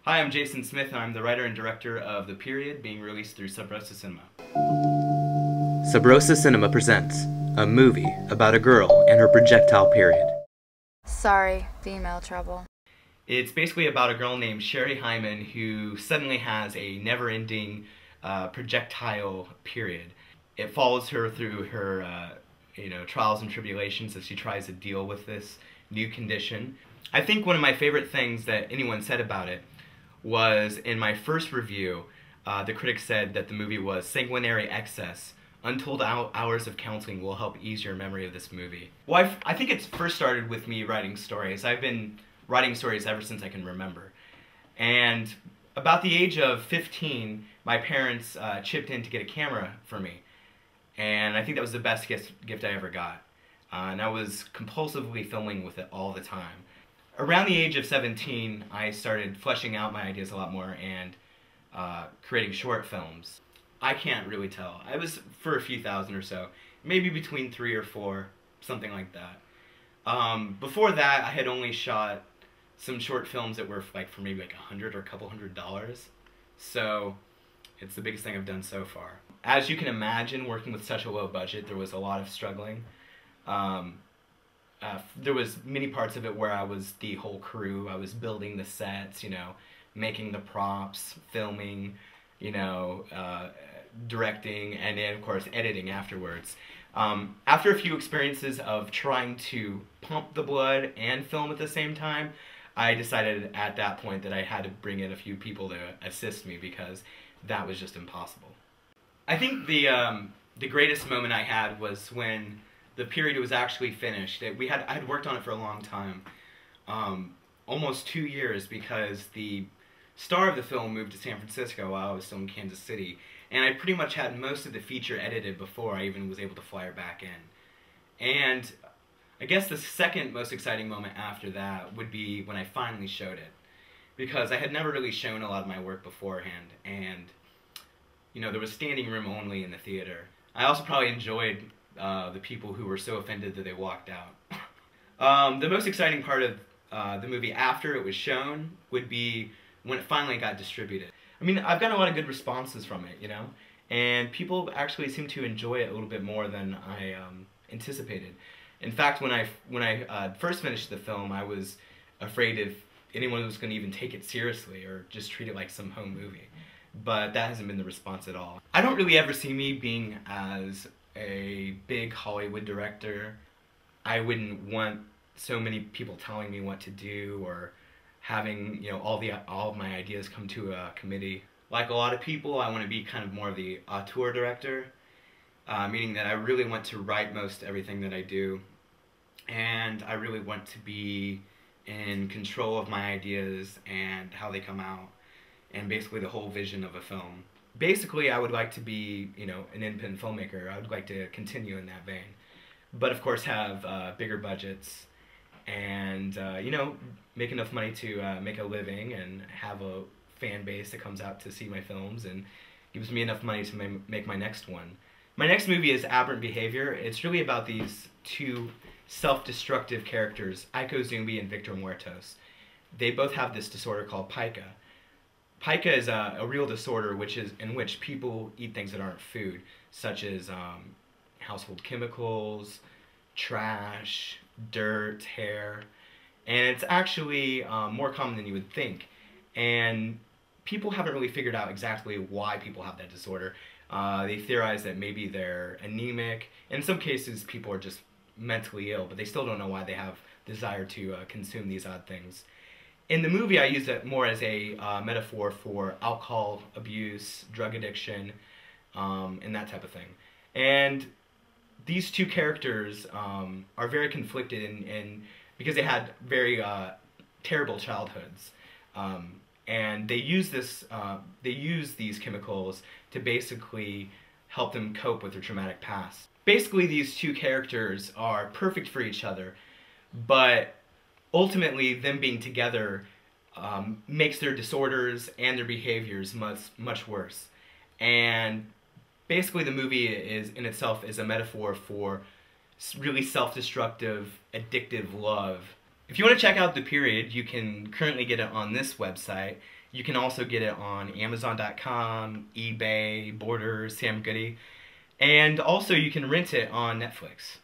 Hi, I'm Jason Smith, and I'm the writer and director of The Period, being released through Sub Rosa Cinema. Sub Rosa Cinema presents a movie about a girl and her projectile period. Sorry, female trouble. It's basically about a girl named Sherry Hyman who suddenly has a never-ending projectile period. It follows her through her trials and tribulations as she tries to deal with this new condition. I think one of my favorite things that anyone said about it was in my first review, the critics said that the movie was sanguinary excess. Untold hours of counseling will help ease your memory of this movie. Well, I think it first started with me writing stories. I've been writing stories ever since I can remember. And about the age of 15, my parents chipped in to get a camera for me. And I think that was the best gift I ever got. And I was compulsively filming with it all the time. Around the age of 17, I started fleshing out my ideas a lot more and creating short films. I can't really tell. I was for a few thousand or so, maybe between 3 or 4, something like that. Before that, I had only shot some short films that were for maybe like $100 or a couple $100. So it's the biggest thing I've done so far. As you can imagine, working with such a low budget, there was a lot of struggling. There was many parts of it where I was the whole crew. I was building the sets, making the props, filming, directing, and then of course editing afterwards. After a few experiences of trying to pump the blood and film at the same time, I decided at that point that I had to bring in a few people to assist me because that was just impossible. I think the greatest moment I had was when the period was actually finished. I had worked on it for a long time, almost 2 years, because the star of the film moved to San Francisco while I was still in Kansas City, and I pretty much had most of the feature edited before I even was able to fly her back in. And I guess the second most exciting moment after that would be when I finally showed it, because I had never really shown a lot of my work beforehand, and there was standing room only in the theater. I also probably enjoyed the people who were so offended that they walked out. The most exciting part of the movie after it was shown would be when it finally got distributed. I mean, I've gotten a lot of good responses from it, and people actually seem to enjoy it a little bit more than I anticipated. In fact, when I first finished the film, I was afraid if anyone was going to even take it seriously or just treat it like some home movie. But that hasn't been the response at all. I don't really ever see me being as a big Hollywood director. I wouldn't want so many people telling me what to do or having all of my ideas come to a committee. Like a lot of people, I want to be kind of more of the auteur director, meaning that I really want to write most everything that I do, and I really want to be in control of my ideas and how they come out, and basically the whole vision of a film. Basically, I would like to be, an independent filmmaker. I would like to continue in that vein, but of course have bigger budgets and make enough money to make a living and have a fan base that comes out to see my films and gives me enough money to make my next one. My next movie is Aberrant Behavior. It's really about these two self-destructive characters, Aiko Zumbi and Victor Muertos. They both have this disorder called pica. Pica is a real disorder in which people eat things that aren't food, such as household chemicals, trash, dirt, hair, and it's actually more common than you would think. And people haven't really figured out exactly why people have that disorder. They theorize that maybe they're anemic. In some cases, people are just mentally ill, but they still don't know why they have desire to consume these odd things. In the movie, I use it more as a metaphor for alcohol abuse, drug addiction, and that type of thing. And these two characters are very conflicted because they had very terrible childhoods. And they use these chemicals to basically help them cope with their traumatic past. Basically, these two characters are perfect for each other, but ultimately, them being together makes their disorders and their behaviors much worse. And basically, the movie in itself is a metaphor for really self-destructive, addictive love. If you want to check out The Period, you can currently get it on this website. You can also get it on Amazon.com, eBay, Borders, Sam Goody, and also you can rent it on Netflix.